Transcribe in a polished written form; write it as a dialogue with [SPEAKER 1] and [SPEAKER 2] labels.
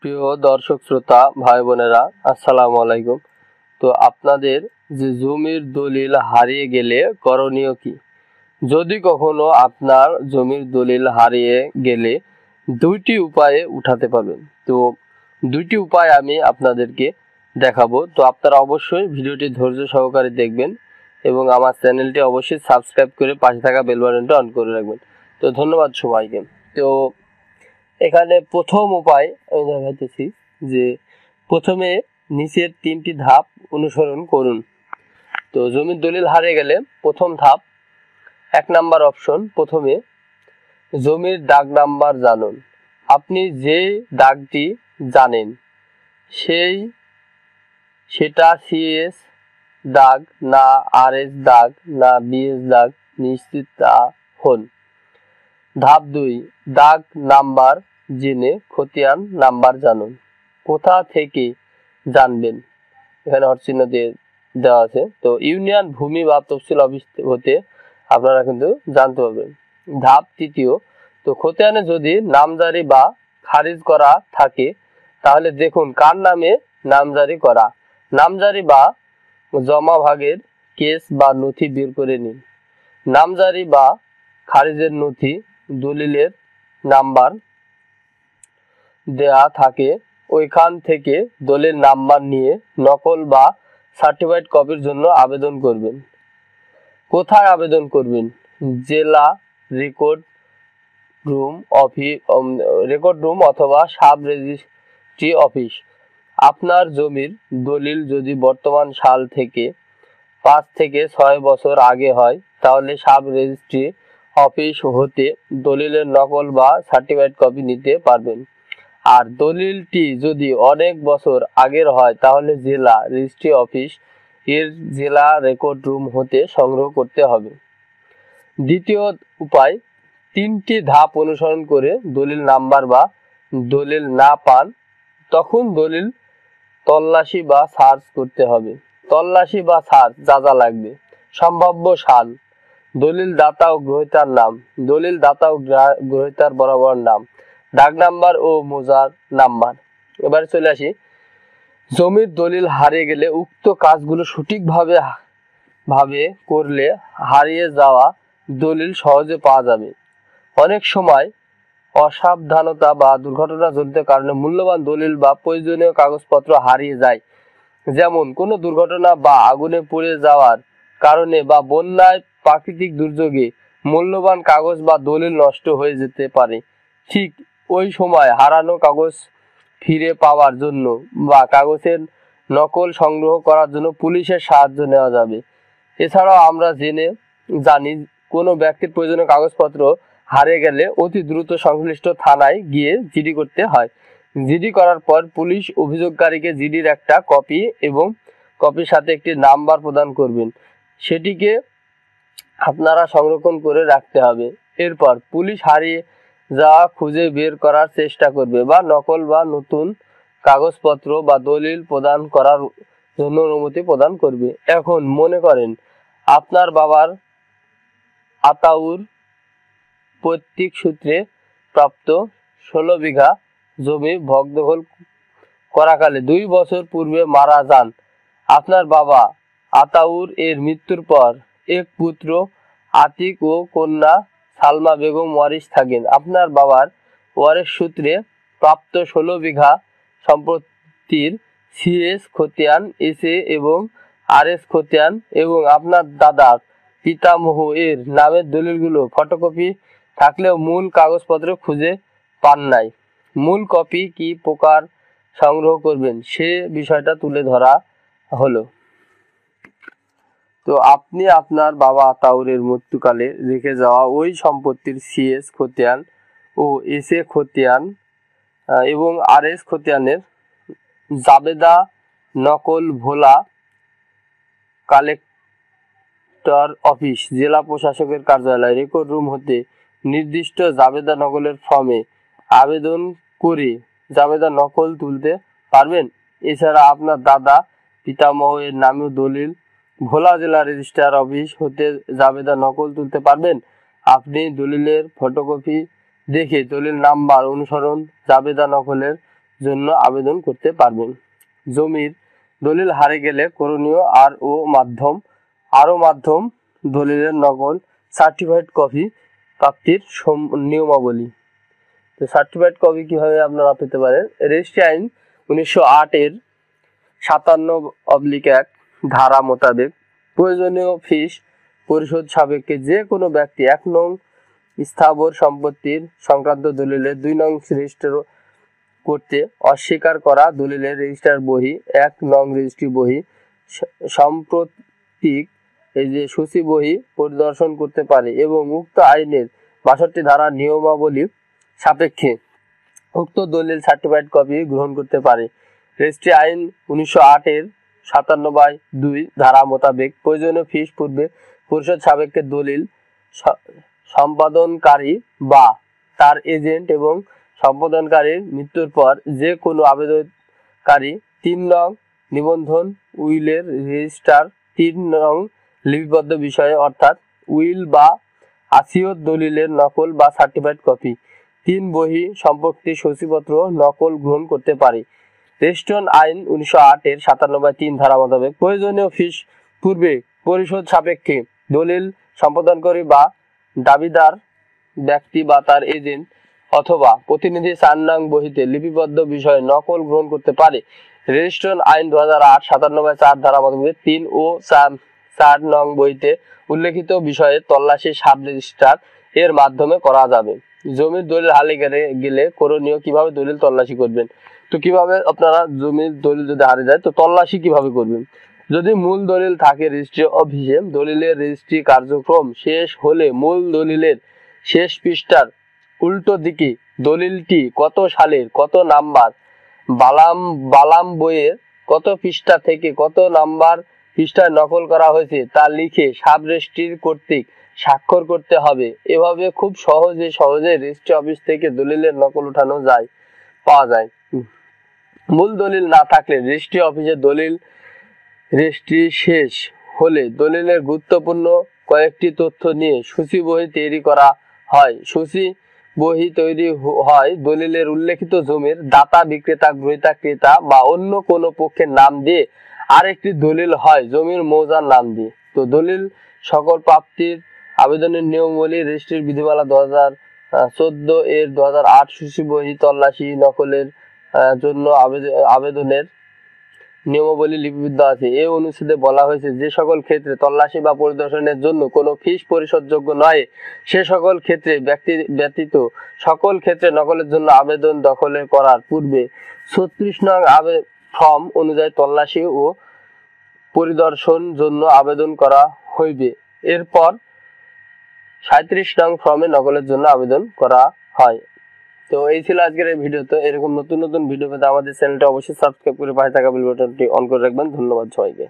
[SPEAKER 1] প্রিয় দর্শক শ্রোতা ভাই বোনেরা, আসসালামু আলাইকুম। তো আপনাদের যে জমির দলিল হারিয়ে গেলে করণীয় কি? যদি কখনো আপনার জমির দলিল হারিয়ে গেলে দুইটি উপায়ে উঠাতে পারবেন। তো দুইটি উপায় আমি আপনাদেরকে দেখাবো। তো আপনারা অবশ্যই ভিডিওটি ধৈর্য সহকারে দেখবেন এবং আমার চ্যানেলটি অবশ্যই সাবস্ক্রাইব করে পাশে থাকা বেল বাটনটা অন করে রাখবেন। তো ধন্যবাদ সবাইকে। তো এখানে প্রথম উপায় আমি দেখাইতেছি যে প্রথমে নিচের 3টি ধাপ অনুসরণ করুন। তো জমির দলিল হারিয়ে গেলে প্রথম ধাপ, 1 নাম্বার অপশন, প্রথমে জমির দাগ নাম্বার জানুন। আপনি যে দাগটি জানেন সেটা সিএস দাগ না আরএস দাগ না বিএস দাগ নিশ্চিত হন। ধাপ 2, দাগ নাম্বার জেনে খতিয়ান নাম্বার জানুন। কোথা থেকে জানবেন? এখানে হরচিহ্ন দিয়ে দেওয়া আছে। তো ইউনিয়ন ভূমি বা তফসিল অফিস হতে আপনারা কিন্তু জানতে পারবেন। ধাপ 3, তো খতিয়ানে যদি নামজারি বা খারিজ করা থাকে তাহলে দেখুন কার নামে নামজারি করা। নামজারি বা জমা ভাগের কেস বা নথি বের করে নিন। নামজারি বা খারিজের নথি দলিলের নাম্বার দেয়া থাকে, ওইখান থেকে দলিল নাম্বার নিয়ে নকল বা সার্টিফাইড কপির জন্য আবেদন করবেন। কোথায় আবেদন করবেন? জেলা রেকর্ড রুম অথবা সাব রেজিস্ট্রি অফিস। আপনার জমির দলিল যদি বর্তমান সাল থেকে 5 থেকে 6 বছর আগে হয় তাহলে সাব রেজিস্ট্রি অফিস হতে দলিলের নকল বা সার্টিফাইড কপি নিতে পারবেন। আর দলিলটি যদি অনেক বছর আগের হয় তাহলে জেলা রেজিস্ট্রি অফিস এর জেলা রেকর্ড রুম হতে সংগ্রহ করতে হবে। দ্বিতীয় উপায়, 3টি ধাপ অনুসরণ করে দলিল নাম্বার বা দলিল না পান তখন দলিল তল্লাশি বা সার্চ করতে হবে। তল্লাশি বা সার্চ যা লাগবে: সম্ভাব্য সাল, দলিল দাতা ও গ্রহীতার নাম, দলিল দাতা ও গ্রহীতার বরাবর নাম, দাগ নাম্বার ও মোজার নাম্বার। এবারে চলে আসি, জমির দলিল হারিয়ে গেলে উক্ত কাজগুলো সঠিকভাবে করলে হারিয়ে যাওয়া দলিল সহজে পাওয়া যাবে। অনেক সময় অসাবধানতা বা দুর্ঘটনাজনিত কারণে মূল্যবান দলিল বা প্রয়োজনীয় কাগজপত্র হারিয়ে যায়। যেমন কোনো দুর্ঘটনা বা আগুনে পুড়ে যাওয়ার কারণে বা বন্যায়, প্রাকৃতিক দুর্যোগে মূল্যবান কাগজ বা দলিল নষ্ট হয়ে যেতে পারে। ঠিক ওই সময় হারানো কাগজ ফিরে পাওয়ার জন্য বা কাগজের নকল সংগ্রহ করার জন্য পুলিশের সাহায্য নেওয়া যাবে। এছাড়াও আমরা জানি কোনো ব্যক্তির প্রয়োজনীয় কাগজপত্র হারিয়ে গেলে অতি দ্রুত সংশ্লিষ্ট থানায় গিয়ে জিডি করতে হয়। জিডি করার পর পুলিশ অভিযোগকারীকে জিডির একটা কপি এবং কপির সাথে একটি নাম্বার প্রদান করবেন। সেটিকে আপনারা সংরক্ষণ করে রাখতে হবে। এরপর পুলিশ হারিয়ে যাওয়া খুঁজে বের করার চেষ্টা করবে বা নকল বা নতুন কাগজপত্র বা দলিল প্রদান করার জন্য অনুমতি প্রদান করবে। এখন মনে করেন আপনার বাবার আতাউর পৈতৃক সূত্রে প্রাপ্ত 16 বিঘা জমি ভোগদখল করাকালে 2 বছর পূর্বে মারা যান। আপনার বাবা আতাউর এর মৃত্যুর পর এক পুত্র আতিক ও কন্যা সালমা বেগম ওয়ারিশ থাকেন। আপনার বাবার ওয়ারিশ সূত্রে প্রাপ্ত 16 বিঘা সম্পত্তির সিএস খতিয়ান, এসএ এবং আরএস খতিয়ান এবং আপনার দাদার পিতামহ এর নামের দলিলগুলো ফটোকপি থাকলেও মূল কাগজপত্র খুঁজে পান নাই। মূল কপি কি প্রকার সংগ্রহ করবেন সে বিষয়টা তুলে ধরা হলো। তো আপনি আপনার বাবা আতাউরের মৃত্যুকালে রেখে যাওয়া ওই সম্পত্তির সিএস খতিয়ান ও এসএ খতিয়ান এবং আরএস খতিয়ানের জাবেদা নকল ভোলা কালেক্টর অফিস, জেলা প্রশাসকের কার্যালয়, রেকর্ড রুম হতে নির্দিষ্ট জাবেদা নকলের ফর্মে আবেদন করে জাবেদা নকল তুলতে পারবেন। এছাড়া আপনার দাদা পিতামহ এর নামেও দলিল ভোলা জেলা রেজিস্ট্রার অফিস হতে জাবেদা নকল তুলতে পারবেন। আপনি দলিলের ফটোকপি দেখে দলিল নাম্বার অনুসরণ জাবেদা নকলের জন্য আবেদন করতে পারবেন। জমির দলিল হারিয়ে গেলে করণীয় আরও মাধ্যম দলিলের নকল সার্টিফাইড কপি প্রাপ্তির নিয়মাবলী। তো সার্টিফাইড কপি কিভাবে আপনারা পেতে পারেন? রেজিস্ট্রি আইন 1908-এর 57/1 ধারা মোতাবেক প্রয়োজনীয় ফিস পরিশোধ সাপেক্ষে যে কোনো ব্যক্তি 1 নং স্থাবর সম্পত্তির সংক্রান্ত দলিলের 2 নং রেজিস্টার করতে অস্বীকার করা দলিলের রেজিস্টার বহি, 1 নং রেজিস্ট্রি বহি, সাম্প্রতিক সূচি বহি পরিদর্শন করতে পারে এবং উক্ত আইনের 62 ধারার নিয়মাবলী সাপেক্ষে উক্ত দলিল সার্টিফাইড কপি গ্রহণ করতে পারে। রেজিস্ট্রি আইন 1908-এর 57/2 ধারা মোতাবেক প্রয়োজনীয় ফিস পূর্বে পরিশোধ সাপেক্ষে দলিল সম্পাদনকারী বা তার এজেন্ট এবং সম্পাদনকারীর মৃত্যুর পর যে কোনো আবেদনকারী 3 নং নিবন্ধন উইলের রেজিস্টার 3 নং লিপিবদ্ধ বিষয়ে অর্থাৎ উইল বা আসিয়ত দলিলের নকল বা সার্টিফাইড কপি 3 বহি সম্পত্তি সূচিপত্র নকল গ্রহণ করতে পারে। রেজিস্ট্রি আইন 1908-এর 57/3 ধারা মোতাবেক প্রয়োজনীয় ফিস পূর্বে পরিশোধ সাপেক্ষে দলিল সম্পাদনকারী বা দাবিদার ব্যক্তি বা তার এজেন্ট অথবা প্রতিনিধি 4 নং বহিতে লিপিবদ্ধ বিষয়ে নকল গ্রহণ করতে পারে। রেজিস্ট্রি আইন 2008 57/4 ধারা মোতাবেক 3 ও 4 নং বইতে উল্লেখিত বিষয়ে তল্লাশি সাব রেজিস্ট্রার এর মাধ্যমে করা যাবে। জমির দলিল হারিয়ে গেলে করণীয় কিভাবে দলিল তল্লাশি করবেন? তো কিভাবে আপনারা জমির দলিল যদি হারিয়ে যায় তো তল্লাশি কিভাবে করবেন? যদি মূল দলিল থাকে রেজিস্ট্রি অফিসে, দলিলের রেজিস্ট্রি কার্যক্রম শেষ হলে মূল দলিলের শেষ পৃষ্ঠার উল্টো দিকে দলিলটি কত সালের, কত নাম্বার, বালাম বইয়ের কত পৃষ্ঠা থেকে কত নাম্বার পৃষ্ঠায় নকল করা হয়েছে তা লিখে সাব রেজিস্ট্রির কর্তৃক স্বাক্ষর করতে হবে। এভাবে খুব সহজে রেজিস্ট্রি অফিস থেকে দলিলের নকল উঠানো পাওয়া যায়। মূল দলিল না থাকলে রেজিস্ট্রি অফিসে রেজিস্ট্রি শেষ হলে দলিলের গুরুত্বপূর্ণ কয়েকটি তথ্য নিয়ে সূচি বহি তৈরি করা হয়। সূচি বহি তৈরি হয় দলিলের উল্লেখিত জমির দাতা, বিক্রেতা, গ্রহীতা, ক্রেতা বা অন্য কোনো পক্ষের নাম দিয়ে, আরেকটি দলিল হয় জমির মৌজার নাম দিয়ে। তো দলিল সকল প্রাপ্তির আবেদনের নিয়মাবলী রেজিস্ট্রির বিধিমালা 2014-এর 2008 সূচি বহি তল্লাশি নকলের জন্য আবেদনের নিয়মাবলী লিপিবদ্ধ আছে। এই অনুচ্ছেদে বলা হয়েছে যে সকল ক্ষেত্রে তল্লাশি বা পরিদর্শনের জন্য কোনো ফিস পরিশোধযোগ্য নয় সে সকল ক্ষেত্রে ব্যতীত সকল ক্ষেত্রে নকলের জন্য আবেদন দাখিল করার পূর্বে 36 নং ফর্ম অনুযায়ী তল্লাশি ও পরিদর্শন জন্য আবেদন করা হইবে। এরপর 37 নং ফর্মে নকলের জন্য আবেদন করা হয়। তো এই ছিল আজকের এই ভিডিওতে। এরকম নতুন ভিডিও পেতে আমাদের চ্যানেলটা অবশ্যই সাবস্ক্রাইব করে পাশে থাকা বেল বাটনটি অন করে রাখবেন। ধন্যবাদ সবাইকে।